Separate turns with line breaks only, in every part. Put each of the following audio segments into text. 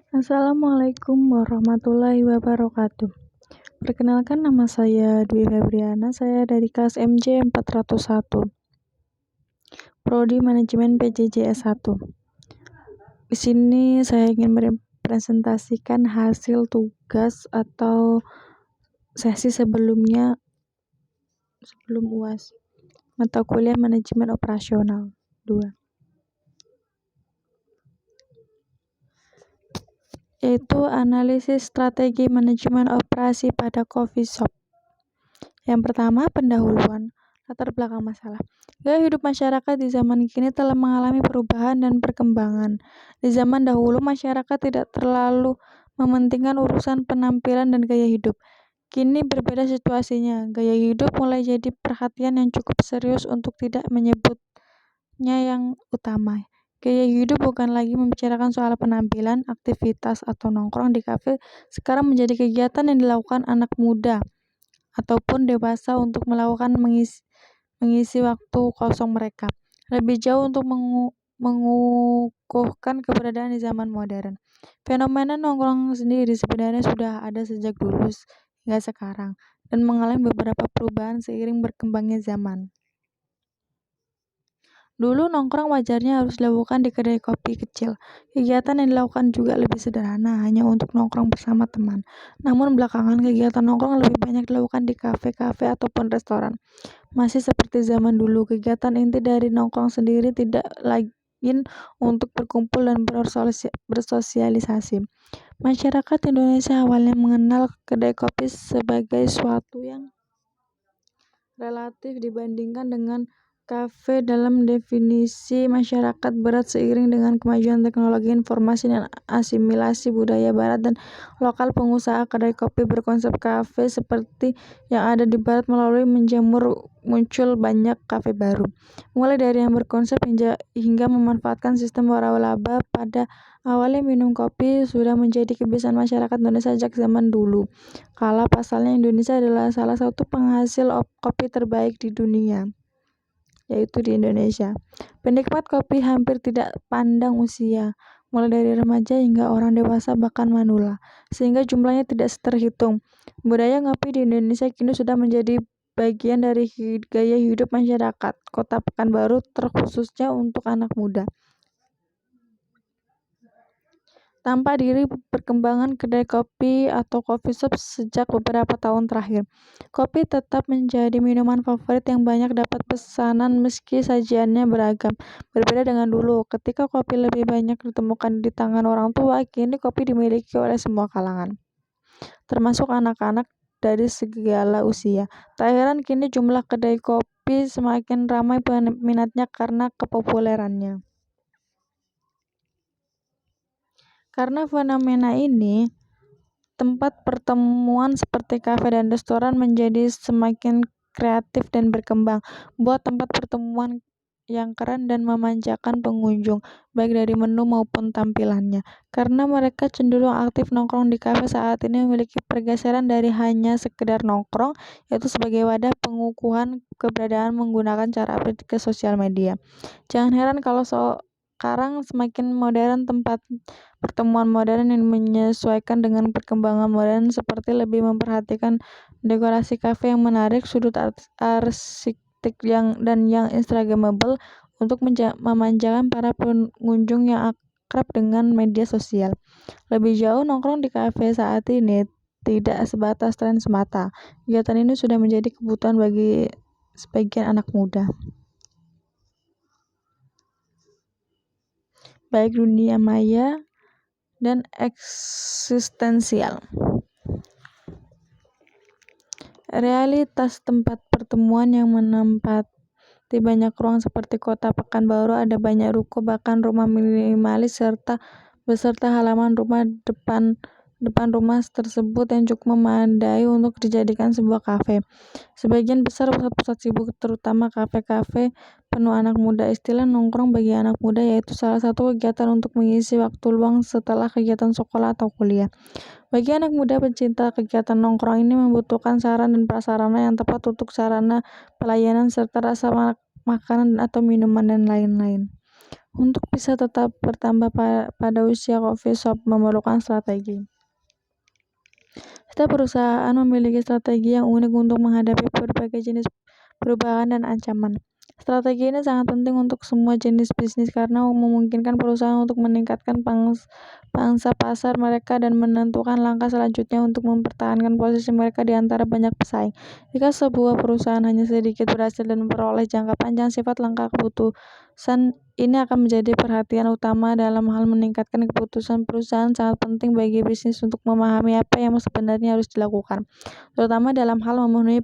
Assalamualaikum warahmatullahi wabarakatuh. Perkenalkan, nama saya Dwi Febriana, saya dari kelas MJ 401, Prodi Manajemen PJJ S1. Di sini saya ingin merepresentasikan hasil tugas atau sesi sebelum UAS, mata kuliah Manajemen Operasional 2. Yaitu analisis strategi manajemen operasi pada coffee shop. Yang pertama, pendahuluan. Latar belakang masalah. Gaya hidup masyarakat di zaman kini telah mengalami perubahan dan perkembangan. Di zaman dahulu, masyarakat tidak terlalu mementingkan urusan penampilan dan gaya hidup. Kini berbeda situasinya. Gaya hidup mulai jadi perhatian yang cukup serius untuk tidak menyebutnya yang utama. Gaya hidup bukan lagi membicarakan soal penampilan, aktivitas, atau nongkrong di kafe. Sekarang menjadi kegiatan yang dilakukan anak muda ataupun dewasa untuk melakukan mengisi waktu kosong mereka. Lebih jauh untuk mengukuhkan keberadaan di zaman modern. Fenomena nongkrong sendiri sebenarnya sudah ada sejak dulu hingga sekarang dan mengalami beberapa perubahan seiring berkembangnya zaman. Dulu nongkrong wajarnya harus dilakukan di kedai kopi kecil. Kegiatan yang dilakukan juga lebih sederhana, hanya untuk nongkrong bersama teman. Namun belakangan kegiatan nongkrong lebih banyak dilakukan di kafe-kafe ataupun restoran. Masih seperti zaman dulu, kegiatan inti dari nongkrong sendiri tidak lain untuk berkumpul dan bersosialisasi. Masyarakat Indonesia awalnya mengenal kedai kopi sebagai suatu yang relatif dibandingkan dengan kafe dalam definisi masyarakat barat. Seiring dengan kemajuan teknologi informasi dan asimilasi budaya barat dan lokal, pengusaha kedai kopi berkonsep kafe seperti yang ada di barat melalui menjamur muncul banyak kafe baru. Mulai dari yang berkonsep hingga memanfaatkan sistem waralaba. Pada awalnya minum kopi sudah menjadi kebiasaan masyarakat Indonesia sejak zaman dulu. Kala pasalnya Indonesia adalah salah satu penghasil kopi terbaik di dunia, yaitu di Indonesia. Penikmat kopi hampir tidak pandang usia, mulai dari remaja hingga orang dewasa bahkan manula, sehingga jumlahnya tidak terhitung. Budaya ngopi di Indonesia kini sudah menjadi bagian dari gaya hidup masyarakat Kota Pekanbaru, terkhususnya untuk anak muda. Tampak diri perkembangan kedai kopi atau coffee shop sejak beberapa tahun terakhir. Kopi tetap menjadi minuman favorit yang banyak dapat pesanan meski sajiannya beragam. Berbeda dengan dulu, ketika kopi lebih banyak ditemukan di tangan orang tua, kini kopi dimiliki oleh semua kalangan, termasuk anak-anak dari segala usia. Tak heran kini jumlah kedai kopi semakin ramai peminatnya karena kepopulerannya. Karena fenomena ini, tempat pertemuan seperti kafe dan restoran menjadi semakin kreatif dan berkembang. Buat tempat pertemuan yang keren dan memanjakan pengunjung, baik dari menu maupun tampilannya. Karena mereka cenderung aktif nongkrong di kafe saat ini memiliki pergeseran dari hanya sekedar nongkrong, yaitu sebagai wadah pengukuhan keberadaan menggunakan cara update ke sosial media. Jangan heran kalau sekarang semakin modern tempat pertemuan modern yang menyesuaikan dengan perkembangan modern, seperti lebih memperhatikan dekorasi kafe yang menarik, sudut arsitek yang instagramable untuk memanjakan para pengunjung yang akrab dengan media sosial. Lebih jauh, nongkrong di kafe saat ini tidak sebatas tren semata. Kegiatan ini sudah menjadi kebutuhan bagi sebagian anak muda, baik dunia maya dan eksistensial. Realitas tempat pertemuan yang menempati banyak ruang seperti Kota Pekanbaru, ada banyak ruko, bahkan rumah minimalis beserta halaman rumah depan rumah tersebut yang cukup memadai untuk dijadikan sebuah kafe. Sebagian besar pusat-pusat sibuk, terutama kafe-kafe penuh anak muda. Istilah nongkrong bagi anak muda yaitu salah satu kegiatan untuk mengisi waktu luang setelah kegiatan sekolah atau kuliah. Bagi anak muda pencinta kegiatan nongkrong ini membutuhkan saran dan prasarana yang tepat untuk sarana pelayanan serta rasa makanan atau minuman dan lain-lain. Untuk bisa tetap bertambah pada usia coffee shop memerlukan strategi. Setiap perusahaan memiliki strategi yang unik untuk menghadapi berbagai jenis perubahan dan ancaman. Strategi ini sangat penting untuk semua jenis bisnis karena memungkinkan perusahaan untuk meningkatkan pangsa pasar mereka dan menentukan langkah selanjutnya untuk mempertahankan posisi mereka di antara banyak pesaing. Jika sebuah perusahaan hanya sedikit berhasil dan memperoleh jangka panjang, sifat langkah keputusan ini akan menjadi perhatian utama dalam hal meningkatkan keputusan perusahaan. Sangat penting bagi bisnis untuk memahami apa yang sebenarnya harus dilakukan, terutama dalam hal memenuhi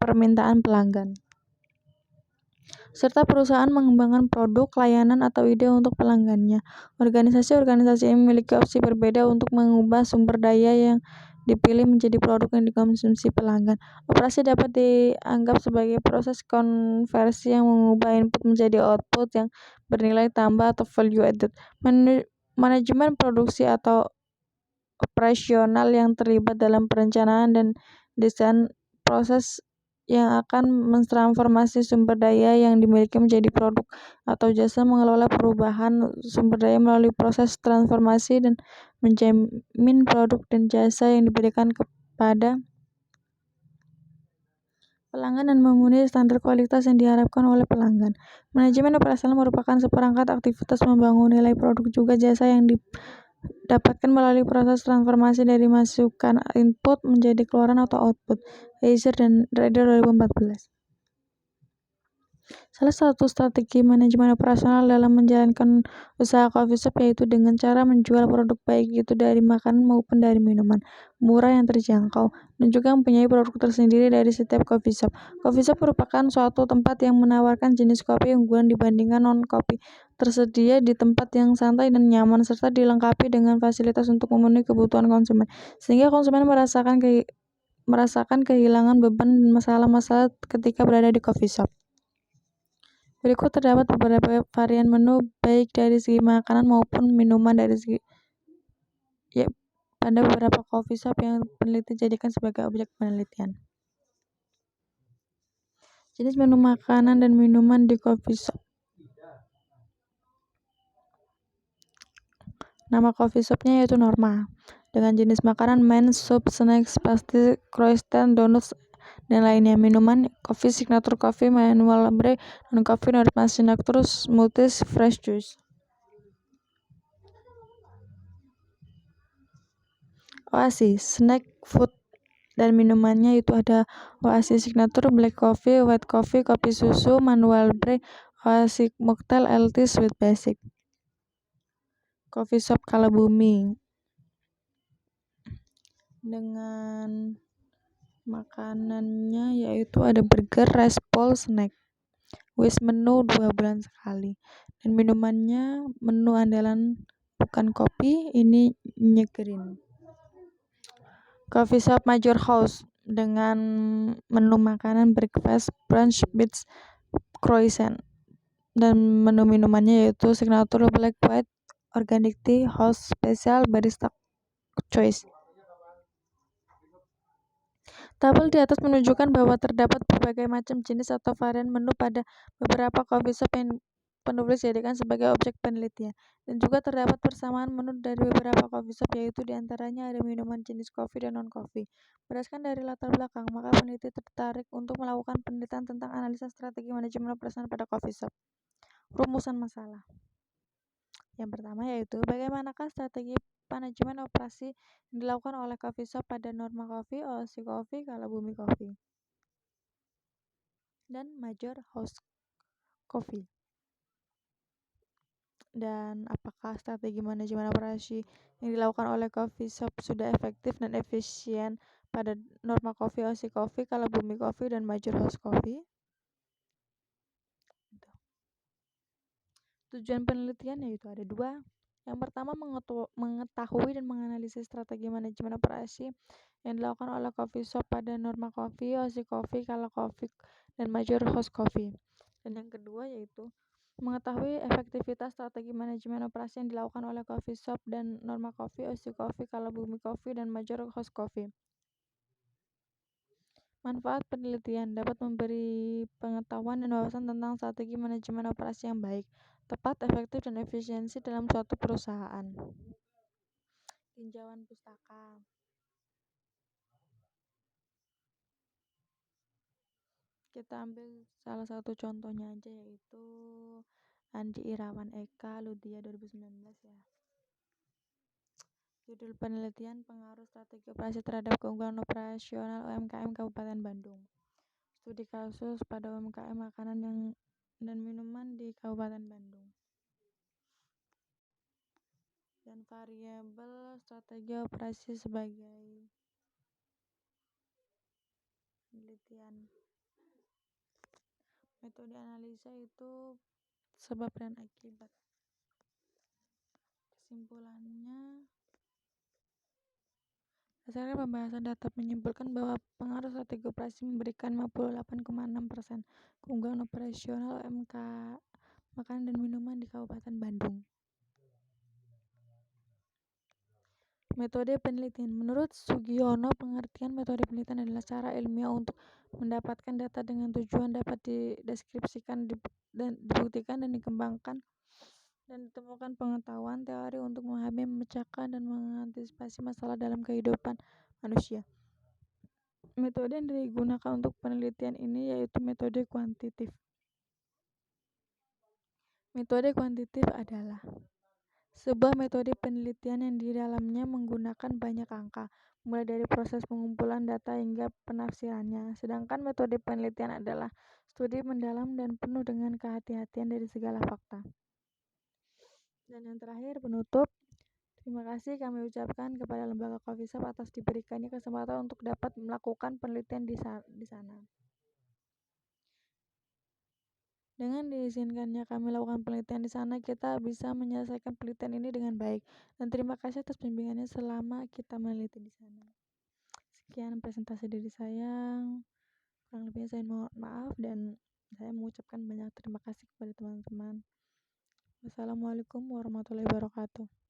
permintaan pelanggan, serta perusahaan mengembangkan produk, layanan, atau ide untuk pelanggannya. Organisasi-organisasi ini memiliki opsi berbeda untuk mengubah sumber daya yang dipilih menjadi produk yang dikonsumsi pelanggan. Operasi dapat dianggap sebagai proses konversi yang mengubah input menjadi output yang bernilai tambah atau value added. Manajemen produksi atau operasional yang terlibat dalam perencanaan dan desain proses yang akan mentransformasi sumber daya yang dimiliki menjadi produk atau jasa, mengelola perubahan sumber daya melalui proses transformasi, dan menjamin produk dan jasa yang diberikan kepada pelanggan dan memenuhi standar kualitas yang diharapkan oleh pelanggan. Manajemen operasional merupakan seperangkat aktivitas membangun nilai produk juga jasa yang dapatkan melalui proses transformasi dari masukan input menjadi keluaran atau output. Heiser dan Rader 2014. Salah satu strategi manajemen operasional dalam menjalankan usaha coffee shop yaitu dengan cara menjual produk baik itu dari makanan maupun dari minuman, murah yang terjangkau, dan juga mempunyai produk tersendiri dari setiap coffee shop. Coffee shop merupakan suatu tempat yang menawarkan jenis kopi unggulan dibandingkan non-kopi, tersedia di tempat yang santai dan nyaman, serta dilengkapi dengan fasilitas untuk memenuhi kebutuhan konsumen, sehingga konsumen merasakan kehilangan beban dan masalah-masalah ketika berada di coffee shop. Berikut terdapat beberapa varian menu baik dari segi makanan maupun minuman pada beberapa coffee shop yang peneliti jadikan sebagai objek penelitian. Jenis menu makanan dan minuman di coffee shop. Nama coffee shopnya yaitu Norma, dengan jenis makanan main, soup, snacks, pastry, croissant, donuts, dan lainnya. Minuman coffee, signature coffee, manual brew, non-coffee, normal signature, smoothies, fresh juice. Oasis, snack food dan minumannya itu ada Oasis signature, black coffee, white coffee, kopi susu, manual brew, Oasis mocktail, LT, sweet basic. Coffee shop Kalabumi dengan makanannya yaitu ada burger, rice bowl, snack, wish menu 2 bulan sekali, dan minumannya menu andalan bukan kopi, ini nyegerin. Coffee shop Major House dengan menu makanan breakfast, brunch, beach, croissant, dan menu minumannya yaitu signature black, white, organic tea, house special, barista choice. Tabel di atas menunjukkan bahwa terdapat berbagai macam jenis atau varian menu pada beberapa coffee shop yang penulis jadikan sebagai objek penelitian, dan juga terdapat persamaan menu dari beberapa coffee shop, yaitu diantaranya ada minuman jenis kopi dan non-kopi. Berdasarkan dari latar belakang, maka peneliti tertarik untuk melakukan penelitian tentang analisa strategi manajemen operasional pada coffee shop. Rumusan masalah. Yang pertama yaitu bagaimanakah strategi manajemen operasi yang dilakukan oleh coffee shop pada Norma Coffee, Oasis Coffee, Kalabumi Coffee, dan Major House Coffee. Dan apakah strategi manajemen operasi yang dilakukan oleh coffee shop sudah efektif dan efisien pada Norma Coffee, Oasis Coffee, Kalabumi Coffee, dan Major House Coffee? Tujuan penelitian yaitu ada 2. Yang pertama, mengetahui dan menganalisis strategi manajemen operasi yang dilakukan oleh coffee shop pada Norma Coffee, Oasis Coffee, Kala Coffee, dan Major House Coffee. Dan yang kedua yaitu mengetahui efektivitas strategi manajemen operasi yang dilakukan oleh coffee shop dan Norma Coffee, Oasis Coffee, Kalabumi Coffee, dan Major House Coffee. Manfaat penelitian dapat memberi pengetahuan dan wawasan tentang strategi manajemen operasi yang baik, tepat, efektif, dan efisiensi dalam suatu perusahaan. Tinjauan pustaka. Kita ambil salah satu contohnya aja, yaitu Andi Irawan Eka Ludia 2019 ya. Judul penelitian pengaruh strategi operasi terhadap keunggulan operasional UMKM Kabupaten Bandung. Studi kasus pada UMKM makanan dan minuman di Kabupaten Bandung. Dan variabel strategi operasi sebagai penelitian. Metode analisa itu sebab dan akibat. Kesimpulannya, berdasarkan pembahasan data menyimpulkan bahwa pengaruh strategi operasi memberikan 58,6% keunggulan operasional UMK makanan dan minuman di Kabupaten Bandung. Metode penelitian. Menurut Sugiono, pengertian metode penelitian adalah cara ilmiah untuk mendapatkan data dengan tujuan dapat dideskripsikan, dibuktikan, dan dikembangkan, dan ditemukan pengetahuan teori untuk memahami, memecahkan, dan mengantisipasi masalah dalam kehidupan manusia. Metode yang digunakan untuk penelitian ini yaitu metode kuantitatif. Metode kuantitatif adalah sebuah metode penelitian yang di dalamnya menggunakan banyak angka, mulai dari proses pengumpulan data hingga penafsirannya. Sedangkan metode penelitian adalah studi mendalam dan penuh dengan kehati-hatian dari segala fakta. Dan yang terakhir, penutup, terima kasih kami ucapkan kepada Lembaga Coffeeshop atas diberikannya kesempatan untuk dapat melakukan penelitian di sana. Dengan diizinkannya kami lakukan penelitian di sana, kita bisa menyelesaikan penelitian ini dengan baik. Dan terima kasih atas bimbingannya selama kita meneliti di sana. Sekian presentasi dari saya. Kurang lebihnya saya mohon maaf dan saya mengucapkan banyak terima kasih kepada teman-teman. Wassalamualaikum warahmatullahi wabarakatuh.